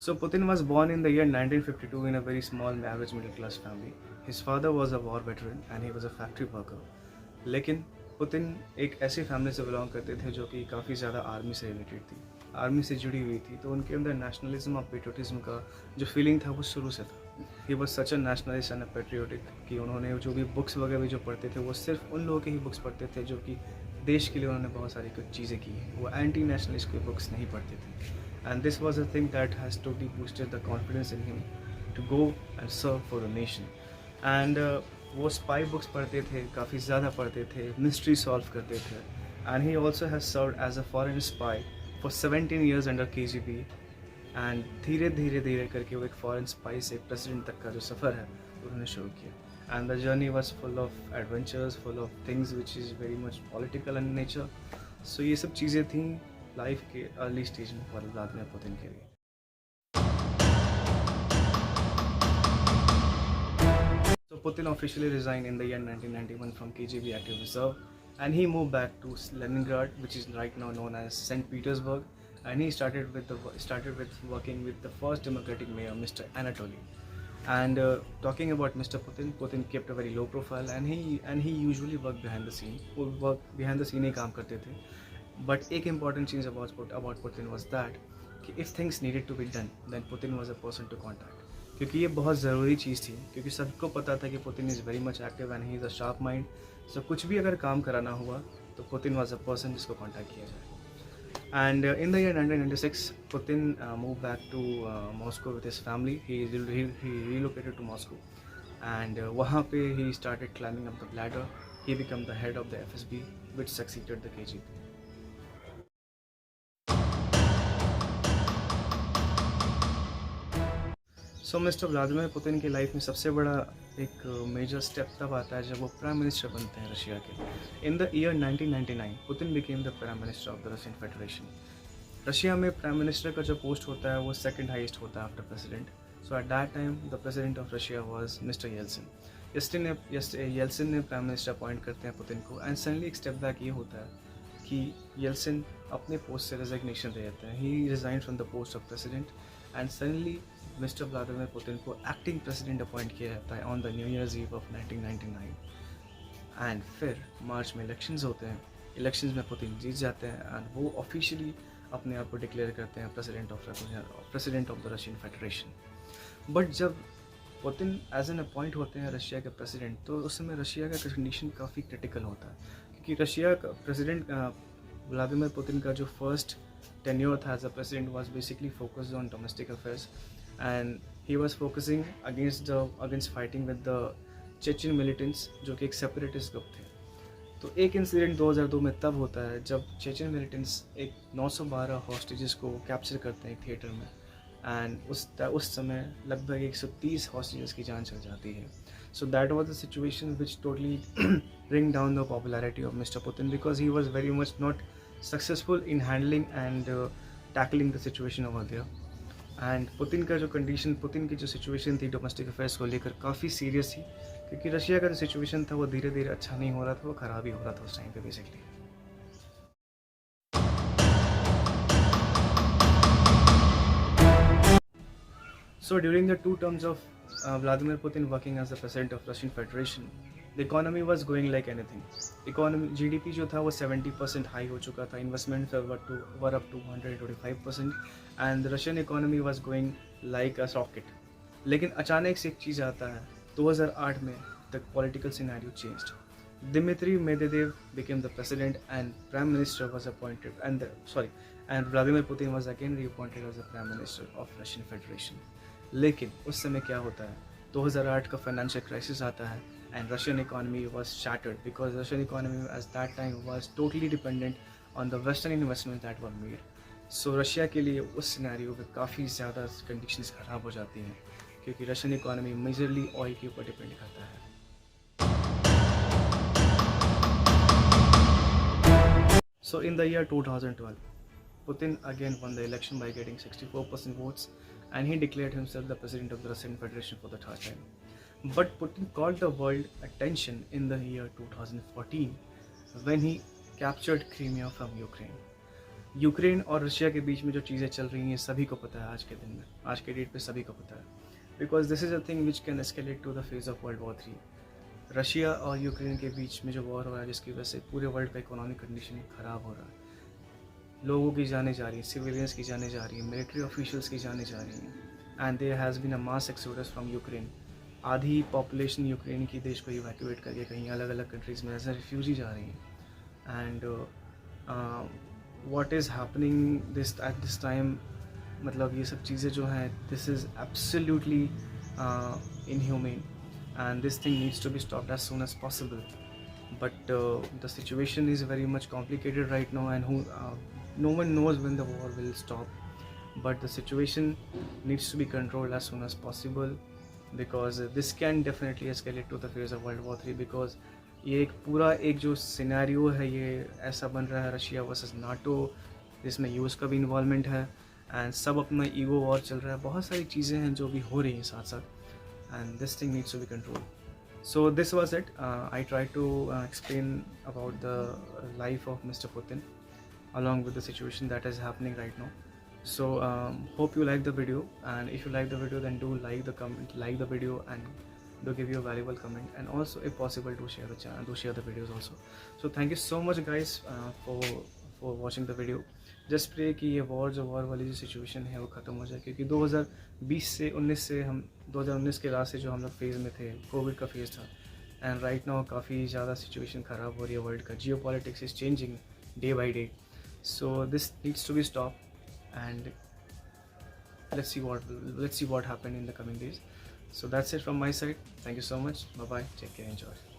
So Putin was born in the year 1952 in a very small average middle class family. His father was a war veteran and he was a factory worker. लेकिन Putin एक ऐसी family से belong करते थे जो कि काफ़ी ज़्यादा आर्मी से रिलेटेड थी, आर्मी से जुड़ी हुई थी, तो उनके अंदर नेशनलिज्म और पेट्रियोटिज्म का जो फीलिंग था वो शुरू से था। He was such a nationalist and a patriotic कि उन्होंने जो भी बुक्स वगैरह भी जो पढ़ते थे वो सिर्फ उन लोगों की ही बुक्स पढ़ते थे जो कि देश के लिए उन्होंने बहुत सारी कुछ चीज़ें की हैं। वो एंटी नेशनलिस्ट की बुक्स नहीं पढ़ते थे। And this was a thing that has totally boosted the confidence in him to go and serve for the nation. And वो स्पाई बुक्स पढ़ते थे, काफ़ी ज़्यादा पढ़ते थे, मिस्ट्री सॉल्व करते थे। And he also has served as a foreign spy for 17 years under KGB। एंड धीरे धीरे धीरे करके वो एक फॉरेन स्पाई से एक प्रेसिडेंट तक का जो सफ़र है उन्होंने शुरू किया। And the journey was full of adventures, full of things which is very much political in nature. So ये सब चीज़ें थी लाइफ के अर्ली स्टेज में व्लादिमीर पुतिन के लिए। So Putin officially resigned in the year 1991 from KGB active reserve, and he moved back to Leningrad, which is right now known as St. Petersburg, and he started with working with the first democratic mayor, Mr. Anatoly. And talking about Mr. Putin, Putin kept a very low profile, and he usually worked behind the scene. वो work behind the scene ही काम करते थे. But एक important thing about Putin was that कि if things needed to be done, then Putin was a person to contact. क्योंकि ये बहुत ज़रूरी चीज़ थी, क्योंकि सबको पता था कि Putin is very much active and he is a sharp mind. So कुछ भी अगर काम कराना हुआ तो पुतिन वाज अ पर्सन जिसको कांटेक्ट किया जाए। And in the year 1996 Putin move back to Moscow with his family. He relocated to Moscow and वहाँ पे ही started climbing up the ladder. He became the head of the FSB which succeeded the KGB। So mister Vladimir Putin की life में सबसे बड़ा एक major step तब आता है जब वो प्राइम मिनिस्टर बनते हैं रशिया के। इन the year 1999 Putin became the prime minister of the Russian federation. Russia में प्राइम मिनिस्टर का जो पोस्ट होता है वो सेकंड हाईएस्ट होता है after president. So at that time the president of Russia was mister Yeltsin. Yeltsin ने prime minister appoint करते हैं पुतिन को, एंड सडनली एक स्टेप बैक ये होता है कि येल्सिन अपने पोस्ट से रेजिग्नेशन दे देते हैं। He resign from the post of president and suddenly mister Vladimir Putin को एक्टिंग प्रेसिडेंट अपॉइंट किया जाता है on the New Year's Eve of 1999। And फिर मार्च में इलेक्शंस होते हैं। इलेक्शंस में पुतिन जीत जाते हैं एंड वो ऑफिशियली अपने आप को डिक्लेयर करते हैं president of the Russian federation. But जब पुतिन एज एन अपॉइंट होते हैं रशिया के प्रेसिडेंट, तो उस समय रशिया का कंडीशन काफ़ी क्रिटिकल होता है, क्योंकि रशिया का प्रेसिडेंट व्लादिमीर पुतिन का जो फर्स्ट टेन्योर था as a president was basically focused on domestic affairs, and he was focusing against fighting with the Chechen militants जो कि एक सेपरेटिस्ट ग्रुप थे। तो एक इंसिडेंट 2002 में तब होता है जब चेचन मिलिटेंट्स एक 912 हॉस्टेजेस को कैप्चर करते हैं एक थिएटर में, एंड उस समय लगभग 130 हॉस्टेजेस की जान चल जाती है। So that was the situation which totally bring down the popularity of mister Putin, because he was very much not successful in handling and tackling the situation over there. And Putin की जो situation थी domestic affairs को लेकर काफ़ी serious थी, क्योंकि Russia का जो सिचुएशन था वो धीरे धीरे अच्छा नहीं हो रहा था, वो ख़राब ही हो रहा था उस टाइम पे basically. So during the two terms of Vladimir Putin working as the president of Russian Federation, the economy was going like anything. Economy GDP जो था वो 70% हाई हो चुका था, investment were up to 125%, and the Russian economy was going like a rocket. लेकिन अचानक से एक चीज़ आता है 2008 में the political scenario changed. Dmitry Medvedev became the president and prime minister was appointed, and Vladimir Putin was again reappointed as the prime minister of Russian Federation. लेकिन उस समय क्या होता है, 2008 का फाइनेंशियल क्राइसिस आता है and Russian economy was shattered, because Russian economy at that time was totally dependent on the western investment that were made. So Russia के लिए उस सिनेरियो में काफ़ी ज़्यादा कंडीशंस ख़राब हो जाती हैं, क्योंकि रशियन इकोनॉमी मेजरली ऑयल के ऊपर डिपेंड करता है। So in the year 2012, Putin again won the election by getting 64% votes, and he declared himself the president of the Russian Federation for the third time. But Putin called the world attention in the year 2014 when he captured Crimea from Ukraine. Ukraine और Russia के बीच में जो चीज़ें चल रही हैं सभी को पता है आज के दिन में, आज के डेट पे सभी को पता है, because this is a thing which can escalate to the phase of world war 3। Russia और यूक्रेन के बीच में जो वॉर हो रहा है जिसकी वजह से पूरे वर्ल्ड का इकोनॉमिक कंडीशन ख़राब हो रहा है, लोगों की जाने जा रही हैं, सिविलियंस की जाने जा रही हैं, मिलिट्री ऑफिशियल्स की जाने जा रही हैं, and there has been a mass exodus from Ukraine. आधी पॉपुलेशन यूक्रेन की देश को इवैक्यूएट करके कहीं अलग अलग कंट्रीज़ में एज ए रिफ्यूजी जा रही हैं। And what is happening this at this time, मतलब ये सब चीज़ें जो हैं, this is absolutely inhumane, and this thing needs to be stopped as soon as possible. But the situation is very much complicated right now, and no one knows when the war will stop. But the situation needs to be controlled as soon as possible, because this can definitely escalate to the phase of World War 3, because ये एक पूरा एक जो scenario है ये ऐसा बन रहा है, रशिया वर्सेस नाटो, जिसमें यूएस का भी इन्वॉल्वमेंट है, एंड सब अपना ईगो वॉर चल रहा है, बहुत सारी चीज़ें हैं जो भी हो रही हैं साथ साथ, and this thing needs to be controlled. So this was it. I tried to explain about the life of Mr. Putin along with the situation that is happening right now. So hope you like the video, and if you like the video then do like the video, and do give you a valuable comment, and also if possible do share the channel, do share the videos also. So thank you so much guys for watching the video. Just pray कि ये war वाली जो situation है वो ख़त्म हो जाए, क्योंकि 2020 से 19 से हम 2019 के लास्ट से जो हम लोग फेज़ में थे, कोविड का फेज़ था, एंड राइट नाउ काफ़ी ज़्यादा सिचुएशन ख़राब हो रही है वर्ल्ड का, geopolitics is changing day by day, so this needs to be stop, and let's see what happen in the coming days. So that's it from my side. Thank you so much. Bye bye, take care, enjoy.